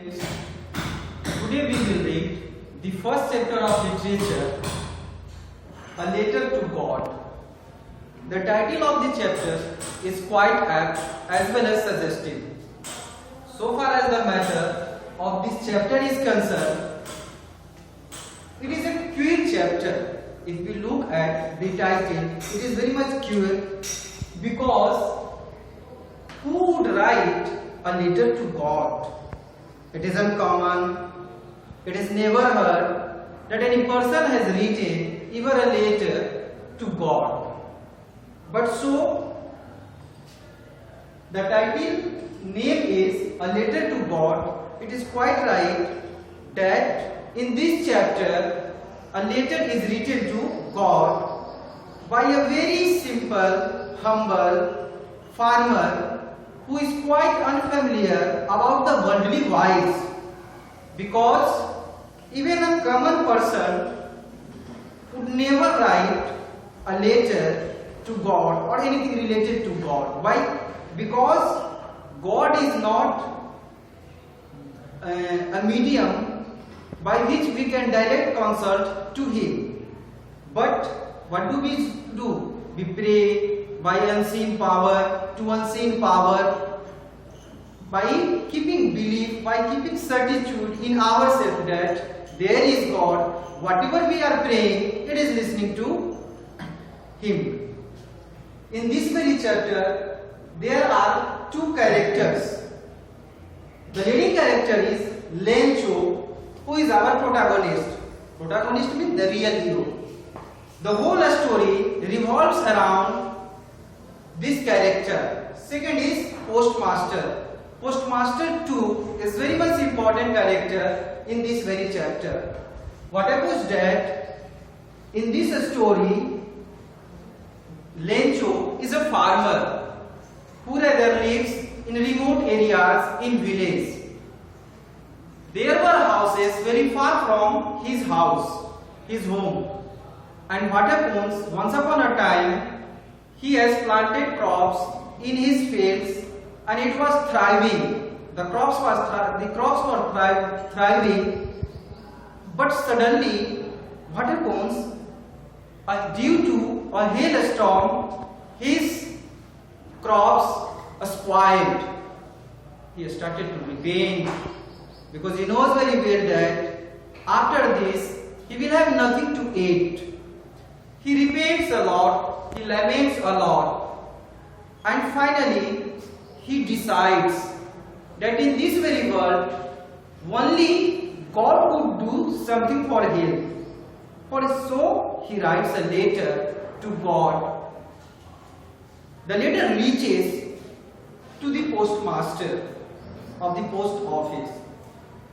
Today we will read the first chapter of literature, A Letter to God. The title of the chapter is quite apt as well as suggestive. So far as the matter of this chapter is concerned, it is a queer chapter. If we look at the title, it is very much queer because who would write a letter to God? It is uncommon. It is never heard that any person has written even a letter to God. But so, the title name is A Letter to God. It is quite right that in this chapter a letter is written to God by a very simple, humble farmer who is quite unfamiliar about the worldly wise, because even a common person would never write a letter to God or anything related to God. Why? Because God is not a medium by which we can direct consult to Him. But what do? We pray by unseen power to unseen power, by keeping belief, by keeping certitude in ourselves that there is God. Whatever we are praying, it is listening to Him. In this very chapter, there are two characters. The leading character is Lencho, who is our protagonist. Protagonist means the real hero. The whole story revolves around this character. Second is Postmaster. Postmaster too is very much important character in this very chapter. What happens that in this story, Lencho is a farmer who rather lives in remote areas in villages. There were houses very far from his house, his home. And what happens, once upon a time, he has planted crops in his fields and it was thriving. The crops were thriving. But suddenly, what happens? Due to a hailstorm, his crops are spoiled. He started to be pained because he knows very well that after this, he will have nothing to eat. He repents a lot, he laments a lot, and finally he decides that in this very world only God could do something for him. For so he writes a letter to God. The letter reaches to the postmaster of the post office.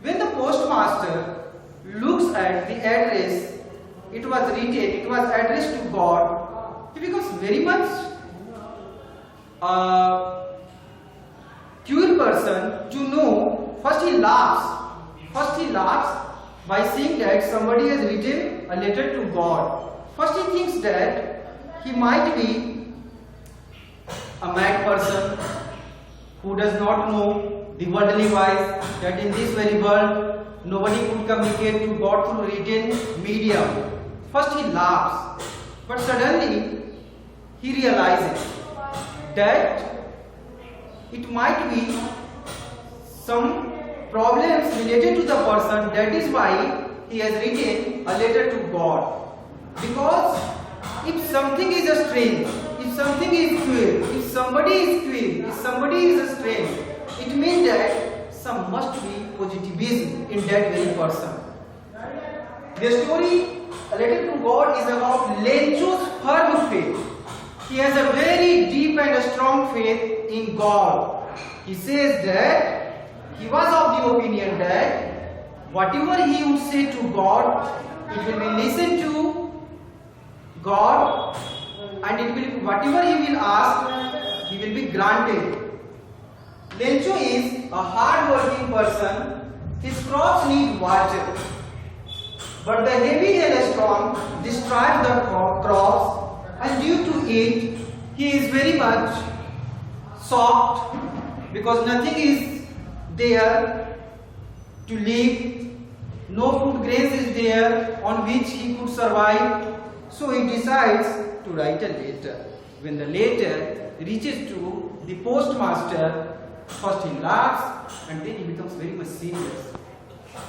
When the postmaster looks at the address, it was addressed to God, he becomes very much curious person to know. First he laughs by seeing that somebody has written a letter to God. First he thinks that he might be a mad person who does not know the worldly wise, that in this very world nobody could communicate to God through written medium. First he laughs, but suddenly he realizes that it might be some problems related to the person. That is why he has written a letter to God. Because if something is strange, if something is queer, if somebody is queer, if somebody is strange, it means that some must be positivism in that very person. The story A Letter to God is about Lencho's firm faith. He has a very deep and strong faith in God. He says that he was of the opinion that whatever he would say to God, it will be listened to God, and whatever he will ask, he will be granted. Lencho is a hard-working person. His crops need water. But the heavy hailstorm destroyed the crops, and due to it, he is very much shocked because nothing is there to live. No food grains is there on which he could survive. So he decides to write a letter. When the letter reaches to the postmaster, first he laughs and then he becomes very much serious.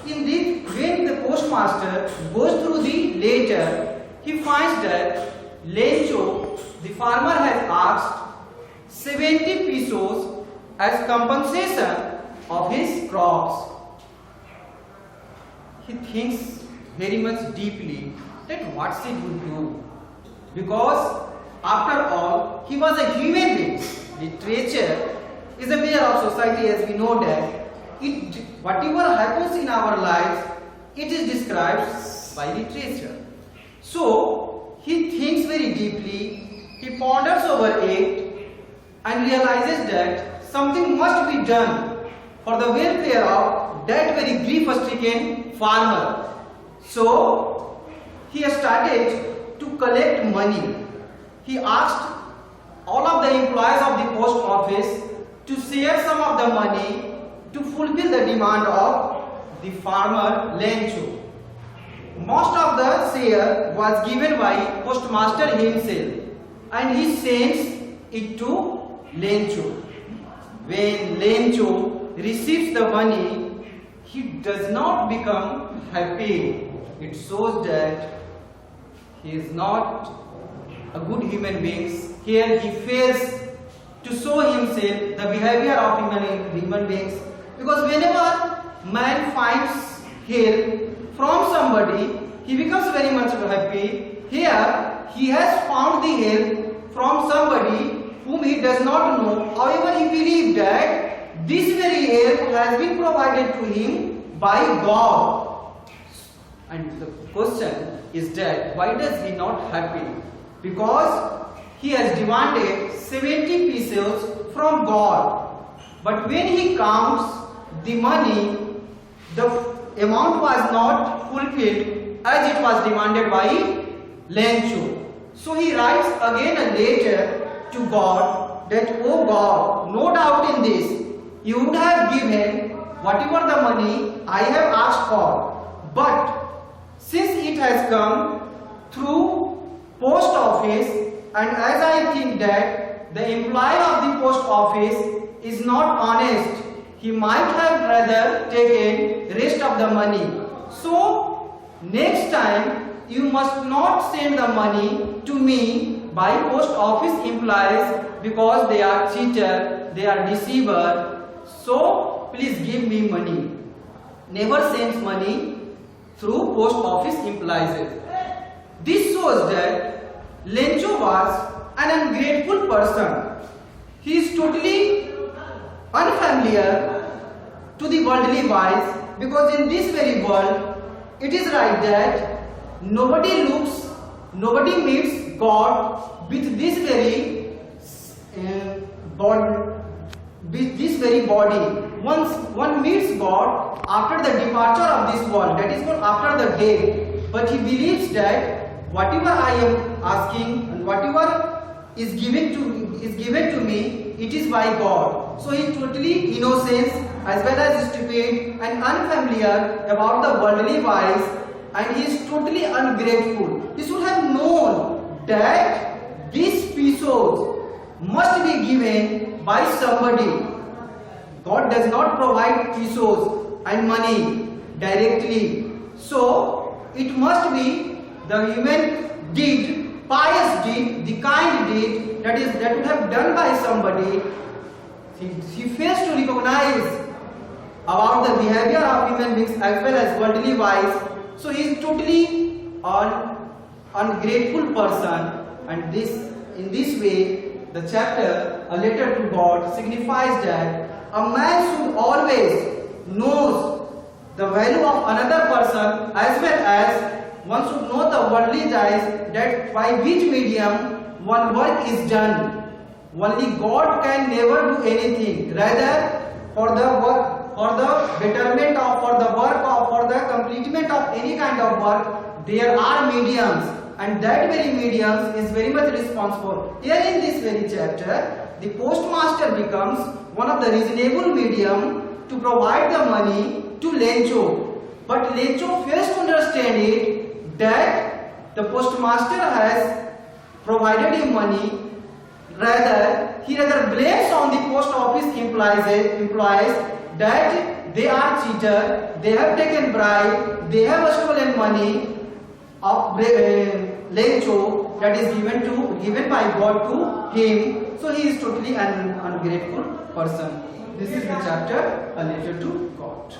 Indeed, when the postmaster goes through the letter, he finds that Lencho, the farmer, has asked 70 pesos as compensation of his crops. He thinks very much deeply that what he would do, because after all he was a human being. Literature is a mirror of society, as we know that whatever happens in our lives, it is described by literature. So he thinks very deeply, he ponders over it and realizes that something must be done for the welfare of that very grief-stricken farmer. So he started to collect money. He asked all of the employees of the post office to share some of the money to fulfill the demand of the farmer Lencho. Most of the share was given by postmaster himself, and he sends it to Lencho. When Lencho receives the money, he does not become happy. It shows that he is not a good human being. Here he fails to show himself the behavior of human beings, because whenever man finds help from somebody, he becomes very much happy. Here he has found the help from somebody whom he does not know. However, he believes that this very help has been provided to him by God. And the question is that why does he not happy? Because he has demanded 70 pesos from God. But when he counts the money, the amount was not fulfilled as it was demanded by Lencho. So he writes again a letter to God that, oh God, no doubt in this, you would have given whatever the money I have asked for. But since it has come through post office, and as I think that the employee of the post office is not honest, he might have rather taken rest of the money. So next time you must not send the money to me by post office employees, because they are cheater, they are deceiver. So please give me money. Never sends money through post office employees. This shows that Lencho was an ungrateful person. He is totally unfamiliar to the worldly wise, because in this very world it is right that nobody meets God with this very body. Once one meets God after the departure of this world, that is called after the death. But he believes that whatever I am asking and whatever is given to me, it is by God. So he is totally innocent as well as stupid and unfamiliar about the worldly wise, and he is totally ungrateful. He should have known that these pesos must be given by somebody. God does not provide pesos and money directly. So it must be the human deed, pious deed, the kind deed that would have done by somebody. He fails to recognize about the behavior of human beings as well as worldly wise. So he is totally ungrateful person, and in this way the chapter A Letter to God signifies that a man should always knows the value of another person, as well as one should know the worldly ties, that by which medium one work is done. Only God can never do anything. Rather, for the betterment of, for the work of, for the completement of any kind of work, there are mediums, and that very mediums is very much responsible. Here in this very chapter, the postmaster becomes one of the reasonable medium to provide the money to Lencho, but Lencho fails to understand it that the postmaster has provided him money. He rather blames on the post office employees that they are cheater, they have taken bribe, they have stolen money of Lencho that is given by God to him. So he is totally an ungrateful person. This is the chapter, A Letter to God.